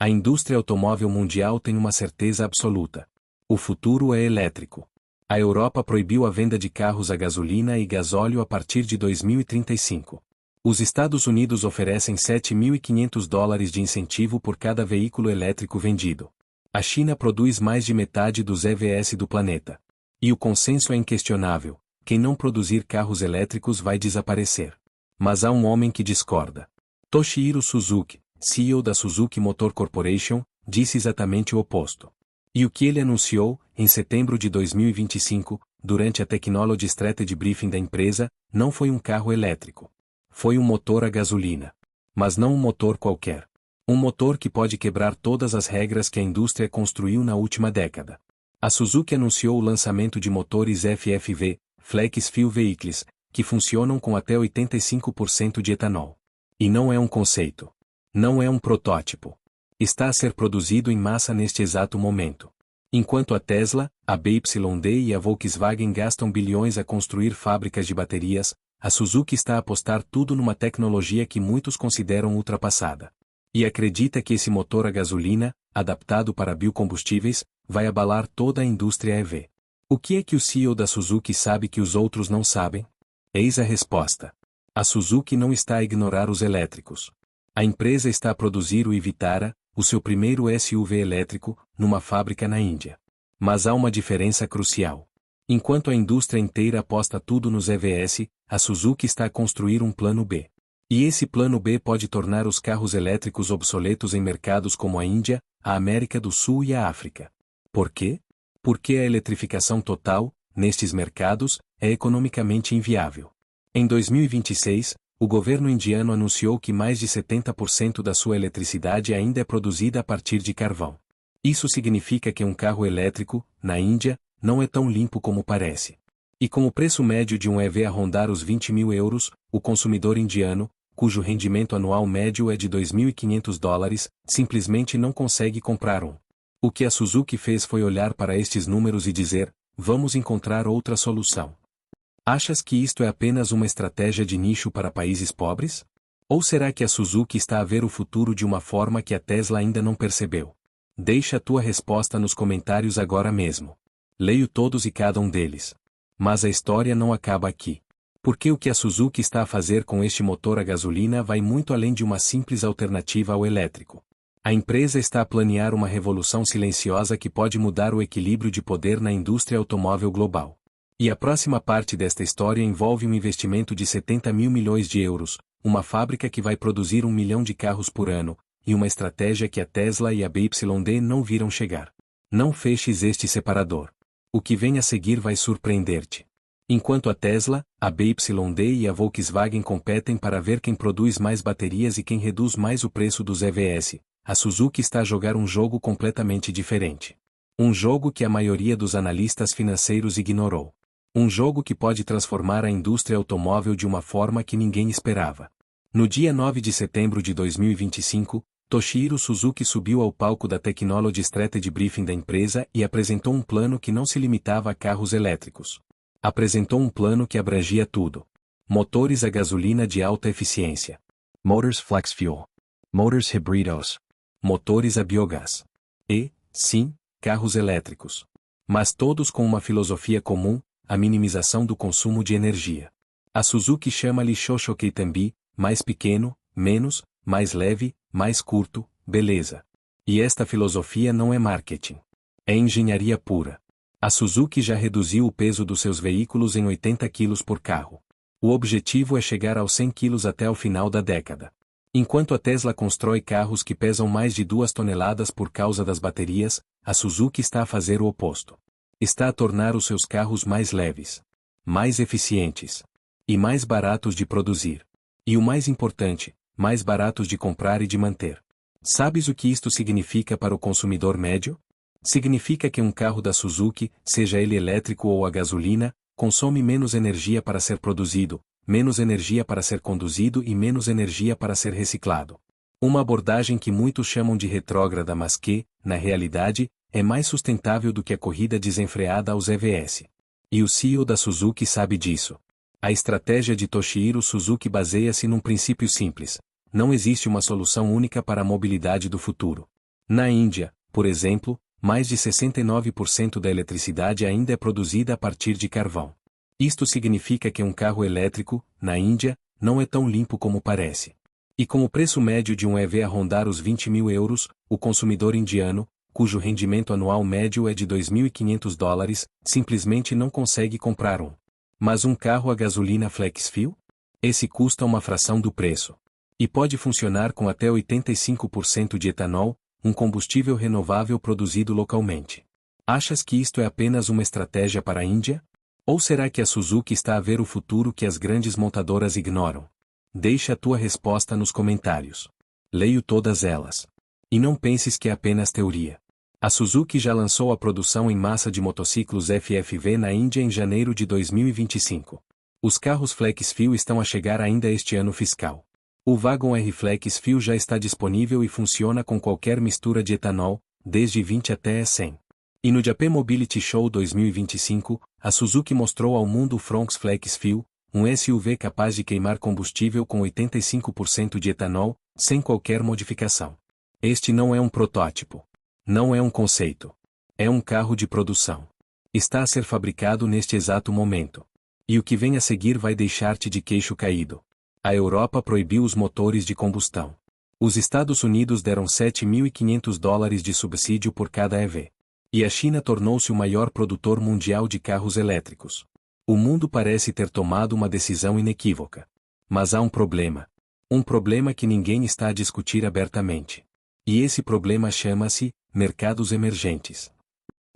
A indústria automóvel mundial tem uma certeza absoluta. O futuro é elétrico. A Europa proibiu a venda de carros a gasolina e gasóleo a partir de 2035. Os Estados Unidos oferecem $7.500 de incentivo por cada veículo elétrico vendido. A China produz mais de metade dos EVs do planeta. E o consenso é inquestionável: quem não produzir carros elétricos vai desaparecer. Mas há um homem que discorda. Toshihiro Suzuki, CEO da Suzuki Motor Corporation, disse exatamente o oposto. E o que ele anunciou, em setembro de 2025, durante a Technology Strategy Briefing da empresa, não foi um carro elétrico. Foi um motor a gasolina. Mas não um motor qualquer. Um motor que pode quebrar todas as regras que a indústria construiu na última década. A Suzuki anunciou o lançamento de motores FFV, Flex Fuel Vehicles, que funcionam com até 85% de etanol. E não é um conceito. Não é um protótipo. Está a ser produzido em massa neste exato momento. Enquanto a Tesla, a BYD e a Volkswagen gastam bilhões a construir fábricas de baterias, a Suzuki está a apostar tudo numa tecnologia que muitos consideram ultrapassada. E acredita que esse motor a gasolina, adaptado para biocombustíveis, vai abalar toda a indústria EV. O que é que o CEO da Suzuki sabe que os outros não sabem? Eis a resposta. A Suzuki não está a ignorar os elétricos. A empresa está a produzir o Vitara, o seu primeiro SUV elétrico, numa fábrica na Índia. Mas há uma diferença crucial. Enquanto a indústria inteira aposta tudo nos EVs, a Suzuki está a construir um plano B. E esse plano B pode tornar os carros elétricos obsoletos em mercados como a Índia, a América do Sul e a África. Por quê? Porque a eletrificação total, nestes mercados, é economicamente inviável. Em 2026, o governo indiano anunciou que mais de 70% da sua eletricidade ainda é produzida a partir de carvão. Isso significa que um carro elétrico, na Índia, não é tão limpo como parece. E com o preço médio de um EV a rondar os 20 mil euros, o consumidor indiano, cujo rendimento anual médio é de $2.500, simplesmente não consegue comprar um. O que a Suzuki fez foi olhar para estes números e dizer: vamos encontrar outra solução. Achas que isto é apenas uma estratégia de nicho para países pobres? Ou será que a Suzuki está a ver o futuro de uma forma que a Tesla ainda não percebeu? Deixa a tua resposta nos comentários agora mesmo. Leio todos e cada um deles. Mas a história não acaba aqui. Porque o que a Suzuki está a fazer com este motor a gasolina vai muito além de uma simples alternativa ao elétrico. A empresa está a planear uma revolução silenciosa que pode mudar o equilíbrio de poder na indústria automóvel global. E a próxima parte desta história envolve um investimento de 70 mil milhões de euros, uma fábrica que vai produzir 1 milhão de carros por ano, e uma estratégia que a Tesla e a BYD não viram chegar. Não feches este separador. O que vem a seguir vai surpreender-te. Enquanto a Tesla, a BYD e a Volkswagen competem para ver quem produz mais baterias e quem reduz mais o preço dos EVs, a Suzuki está a jogar um jogo completamente diferente. Um jogo que a maioria dos analistas financeiros ignorou. Um jogo que pode transformar a indústria automóvel de uma forma que ninguém esperava. No dia 9 de setembro de 2025, Toshihiro Suzuki subiu ao palco da Technology Strategy Briefing da empresa e apresentou um plano que não se limitava a carros elétricos. Apresentou um plano que abrangia tudo. Motores a gasolina de alta eficiência. Motors Flex Fuel. Motors híbridos. Motores a biogás. E, sim, carros elétricos. Mas todos com uma filosofia comum: a minimização do consumo de energia. A Suzuki chama-lhe Shoshokeitambi, mais pequeno, menos, mais leve, mais curto, beleza. E esta filosofia não é marketing. É engenharia pura. A Suzuki já reduziu o peso dos seus veículos em 80 kg por carro. O objetivo é chegar aos 100 kg até o final da década. Enquanto a Tesla constrói carros que pesam mais de 2 toneladas por causa das baterias, a Suzuki está a fazer o oposto. Está a tornar os seus carros mais leves, mais eficientes e mais baratos de produzir. E o mais importante, mais baratos de comprar e de manter. Sabes o que isto significa para o consumidor médio? Significa que um carro da Suzuki, seja ele elétrico ou a gasolina, consome menos energia para ser produzido, menos energia para ser conduzido e menos energia para ser reciclado. Uma abordagem que muitos chamam de retrógrada, mas que, na realidade, é mais sustentável do que a corrida desenfreada aos EVs. E o CEO da Suzuki sabe disso. A estratégia de Toshihiro Suzuki baseia-se num princípio simples: não existe uma solução única para a mobilidade do futuro. Na Índia, por exemplo, mais de 69% da eletricidade ainda é produzida a partir de carvão. Isto significa que um carro elétrico, na Índia, não é tão limpo como parece. E com o preço médio de um EV a rondar os 20 mil euros, o consumidor indiano, cujo rendimento anual médio é de $2.500, simplesmente não consegue comprar um. Mas um carro a gasolina flex-fuel? Esse custa uma fração do preço. E pode funcionar com até 85% de etanol, um combustível renovável produzido localmente. Achas que isto é apenas uma estratégia para a Índia? Ou será que a Suzuki está a ver o futuro que as grandes montadoras ignoram? Deixa a tua resposta nos comentários. Leio todas elas. E não penses que é apenas teoria. A Suzuki já lançou a produção em massa de motociclos FFV na Índia em janeiro de 2025. Os carros flex-fuel estão a chegar ainda este ano fiscal. O Wagon R flex-fuel já está disponível e funciona com qualquer mistura de etanol, desde 20 até 100. E no Japan Mobility Show 2025, a Suzuki mostrou ao mundo o Fronx flex-fuel, um SUV capaz de queimar combustível com 85% de etanol, sem qualquer modificação. Este não é um protótipo. Não é um conceito. É um carro de produção. Está a ser fabricado neste exato momento. E o que vem a seguir vai deixar-te de queixo caído. A Europa proibiu os motores de combustão. Os Estados Unidos deram $7.500 de subsídio por cada EV. E a China tornou-se o maior produtor mundial de carros elétricos. O mundo parece ter tomado uma decisão inequívoca. Mas há um problema. Um problema que ninguém está a discutir abertamente. E esse problema chama-se mercados emergentes.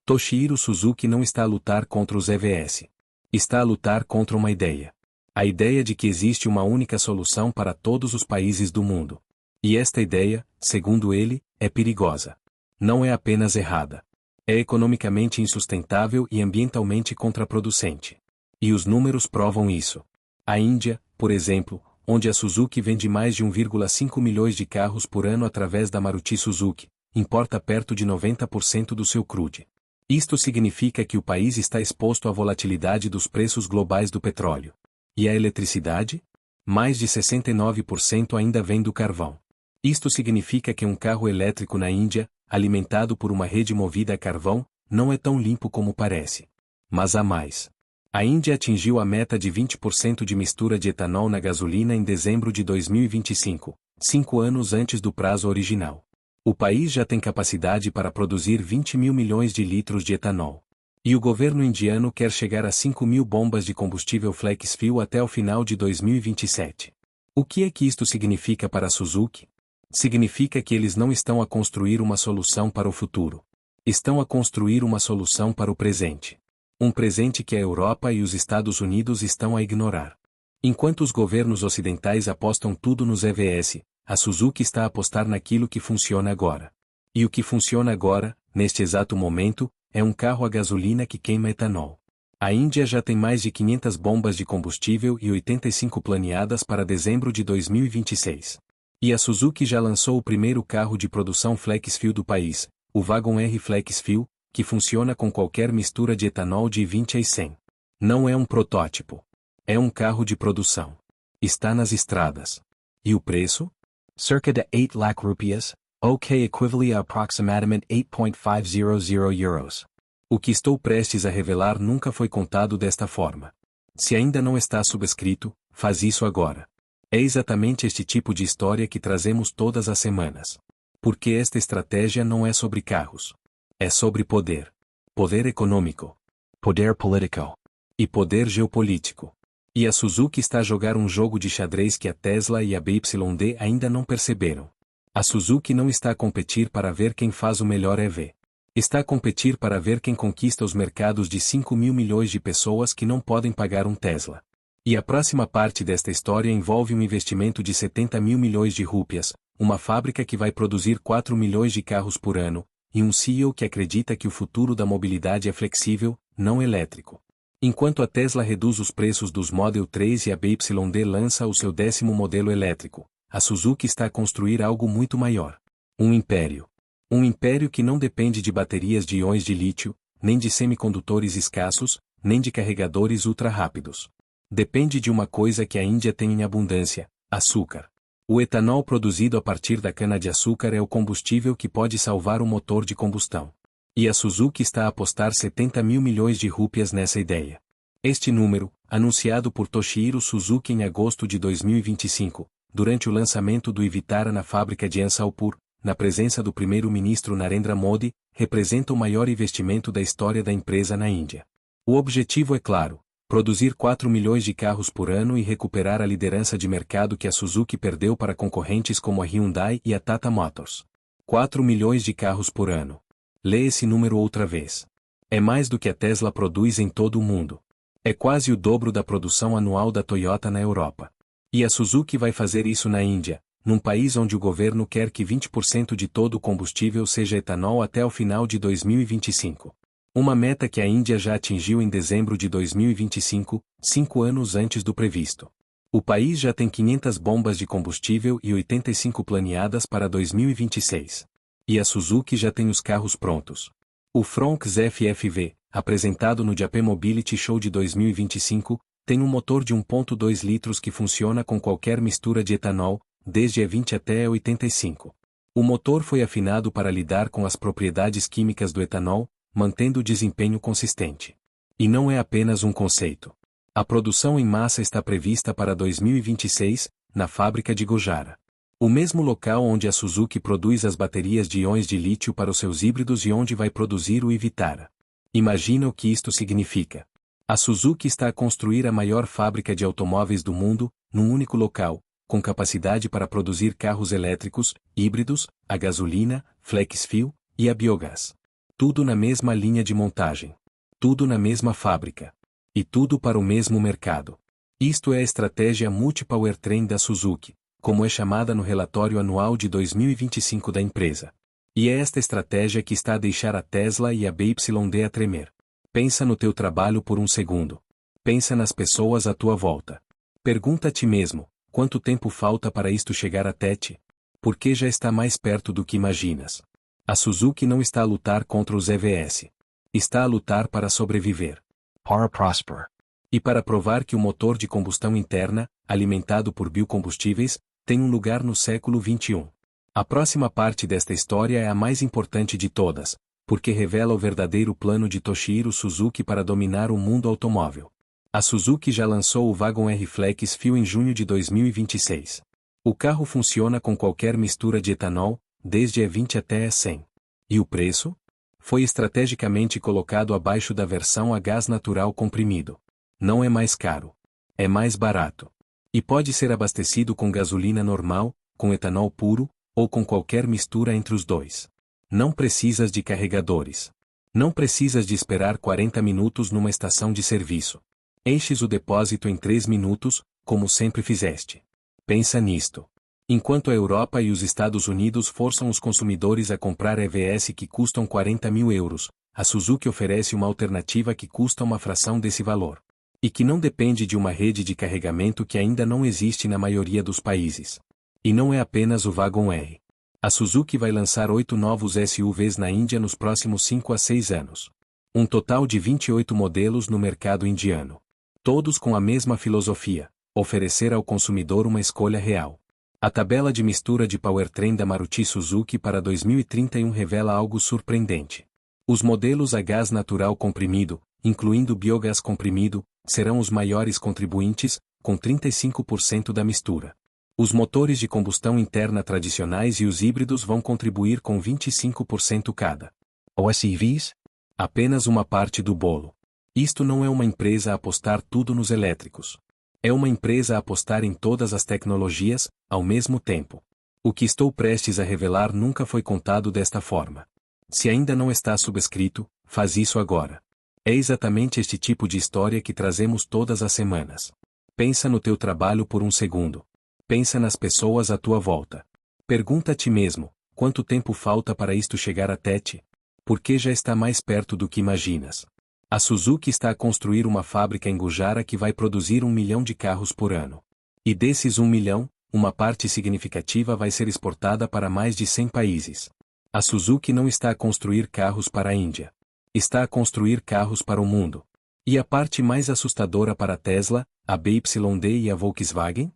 Toshihiro Suzuki não está a lutar contra os EVs. Está a lutar contra uma ideia. A ideia de que existe uma única solução para todos os países do mundo. E esta ideia, segundo ele, é perigosa. Não é apenas errada. É economicamente insustentável e ambientalmente contraproducente. E os números provam isso. A Índia, por exemplo, onde a Suzuki vende mais de 1,5 milhões de carros por ano através da Maruti Suzuki, importa perto de 90% do seu crude. Isto significa que o país está exposto à volatilidade dos preços globais do petróleo. E a eletricidade? Mais de 69% ainda vem do carvão. Isto significa que um carro elétrico na Índia, alimentado por uma rede movida a carvão, não é tão limpo como parece. Mas há mais. A Índia atingiu a meta de 20% de mistura de etanol na gasolina em dezembro de 2025, 5 anos antes do prazo original. O país já tem capacidade para produzir 20 mil milhões de litros de etanol. E o governo indiano quer chegar a 5 mil bombas de combustível flex-fuel até o final de 2027. O que é que isto significa para a Suzuki? Significa que eles não estão a construir uma solução para o futuro. Estão a construir uma solução para o presente. Um presente que a Europa e os Estados Unidos estão a ignorar. Enquanto os governos ocidentais apostam tudo nos EVs, a Suzuki está a apostar naquilo que funciona agora. E o que funciona agora, neste exato momento, é um carro a gasolina que queima etanol. A Índia já tem mais de 500 bombas de combustível e 85 planeadas para dezembro de 2026. E a Suzuki já lançou o primeiro carro de produção flex-fuel do país, o Wagon R flex-fuel, que funciona com qualquer mistura de etanol de 20 a 100. Não é um protótipo. É um carro de produção. Está nas estradas. E o preço? Cerca de 8 lakh rupias, o que equivale a aproximadamente 8.500 euros. O que estou prestes a revelar nunca foi contado desta forma. Se ainda não está subscrito, faz isso agora. É exatamente este tipo de história que trazemos todas as semanas. Porque esta estratégia não é sobre carros. É sobre poder. Poder econômico. Poder político. E poder geopolítico. E a Suzuki está a jogar um jogo de xadrez que a Tesla e a BYD ainda não perceberam. A Suzuki não está a competir para ver quem faz o melhor EV. Está a competir para ver quem conquista os mercados de 5 mil milhões de pessoas que não podem pagar um Tesla. E a próxima parte desta história envolve um investimento de 70 mil milhões de rúpias, uma fábrica que vai produzir 4 milhões de carros por ano, e um CEO que acredita que o futuro da mobilidade é flexível, não elétrico. Enquanto a Tesla reduz os preços dos Model 3 e a BYD lança o seu 10º modelo elétrico, a Suzuki está a construir algo muito maior. Um império. Um império que não depende de baterias de íons de lítio, nem de semicondutores escassos, nem de carregadores ultra rápidos. Depende de uma coisa que a Índia tem em abundância: açúcar. O etanol produzido a partir da cana-de-açúcar é o combustível que pode salvar o motor de combustão. E a Suzuki está a apostar 70 mil milhões de rúpias nessa ideia. Este número, anunciado por Toshihiro Suzuki em agosto de 2025, durante o lançamento do Vitara na fábrica de Ansalpur, na presença do primeiro-ministro Narendra Modi, representa o maior investimento da história da empresa na Índia. O objetivo é claro: produzir 4 milhões de carros por ano e recuperar a liderança de mercado que a Suzuki perdeu para concorrentes como a Hyundai e a Tata Motors. 4 milhões de carros por ano. Lê esse número outra vez. É mais do que a Tesla produz em todo o mundo. É quase o dobro da produção anual da Toyota na Europa. E a Suzuki vai fazer isso na Índia, num país onde o governo quer que 20% de todo o combustível seja etanol até o final de 2025. Uma meta que a Índia já atingiu em dezembro de 2025, 5 anos antes do previsto. O país já tem 500 bombas de combustível e 85 planeadas para 2026. E a Suzuki já tem os carros prontos. O Fronx FFV, apresentado no Japan Mobility Show de 2025, tem um motor de 1.2 litros que funciona com qualquer mistura de etanol, desde E20 até E85. O motor foi afinado para lidar com as propriedades químicas do etanol, mantendo o desempenho consistente. E não é apenas um conceito. A produção em massa está prevista para 2026, na fábrica de Gujarat. O mesmo local onde a Suzuki produz as baterias de íons de lítio para os seus híbridos e onde vai produzir o Vitara. Imagina o que isto significa. A Suzuki está a construir a maior fábrica de automóveis do mundo, num único local, com capacidade para produzir carros elétricos, híbridos, a gasolina, flex fuel e a biogás. Tudo na mesma linha de montagem. Tudo na mesma fábrica. E tudo para o mesmo mercado. Isto é a estratégia multi-powertrain da Suzuki, como é chamada no relatório anual de 2025 da empresa. E é esta estratégia que está a deixar a Tesla e a BYD a tremer. Pensa no teu trabalho por um segundo. Pensa nas pessoas à tua volta. Pergunta a ti mesmo: quanto tempo falta para isto chegar até ti? Porque já está mais perto do que imaginas. A Suzuki não está a lutar contra os EVs. Está a lutar para sobreviver. Para prosper. E para provar que o motor de combustão interna, alimentado por biocombustíveis, tem um lugar no século XXI. A próxima parte desta história é a mais importante de todas, porque revela o verdadeiro plano de Toshihiro Suzuki para dominar o mundo automóvel. A Suzuki já lançou o Wagon R Flex Fuel em junho de 2026. O carro funciona com qualquer mistura de etanol, desde E20 até E100. E o preço? Foi estrategicamente colocado abaixo da versão a gás natural comprimido. Não é mais caro. É mais barato. E pode ser abastecido com gasolina normal, com etanol puro, ou com qualquer mistura entre os dois. Não precisas de carregadores. Não precisas de esperar 40 minutos numa estação de serviço. Enches o depósito em 3 minutos, como sempre fizeste. Pensa nisto. Enquanto a Europa e os Estados Unidos forçam os consumidores a comprar EVs que custam 40 mil euros, a Suzuki oferece uma alternativa que custa uma fração desse valor. E que não depende de uma rede de carregamento que ainda não existe na maioria dos países. E não é apenas o Wagon R. A Suzuki vai lançar 8 novos SUVs na Índia nos próximos 5 a 6 anos. Um total de 28 modelos no mercado indiano. Todos com a mesma filosofia: oferecer ao consumidor uma escolha real. A tabela de mistura de powertrain da Maruti Suzuki para 2031 revela algo surpreendente. Os modelos a gás natural comprimido, incluindo biogás comprimido, serão os maiores contribuintes, com 35% da mistura. Os motores de combustão interna tradicionais e os híbridos vão contribuir com 25% cada. Os EVs? Apenas uma parte do bolo. Isto não é uma empresa a apostar tudo nos elétricos. É uma empresa a apostar em todas as tecnologias, ao mesmo tempo. O que estou prestes a revelar nunca foi contado desta forma. Se ainda não está subscrito, faz isso agora. É exatamente este tipo de história que trazemos todas as semanas. Pensa no teu trabalho por um segundo. Pensa nas pessoas à tua volta. Pergunta a ti mesmo: quanto tempo falta para isto chegar até ti? Porque já está mais perto do que imaginas. A Suzuki está a construir uma fábrica em Gujarat que vai produzir 1 milhão de carros por ano. E desses 1 milhão, uma parte significativa vai ser exportada para mais de 100 países. A Suzuki não está a construir carros para a Índia. Está a construir carros para o mundo. E a parte mais assustadora para a Tesla, a BYD e a Volkswagen?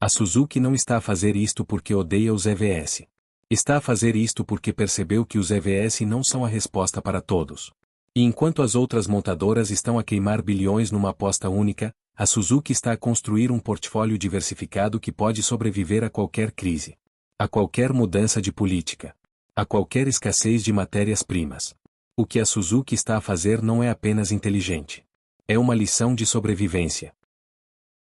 A Suzuki não está a fazer isto porque odeia os EVs. Está a fazer isto porque percebeu que os EVs não são a resposta para todos. E enquanto as outras montadoras estão a queimar bilhões numa aposta única, a Suzuki está a construir um portfólio diversificado que pode sobreviver a qualquer crise, a qualquer mudança de política, a qualquer escassez de matérias-primas. O que a Suzuki está a fazer não é apenas inteligente. É uma lição de sobrevivência.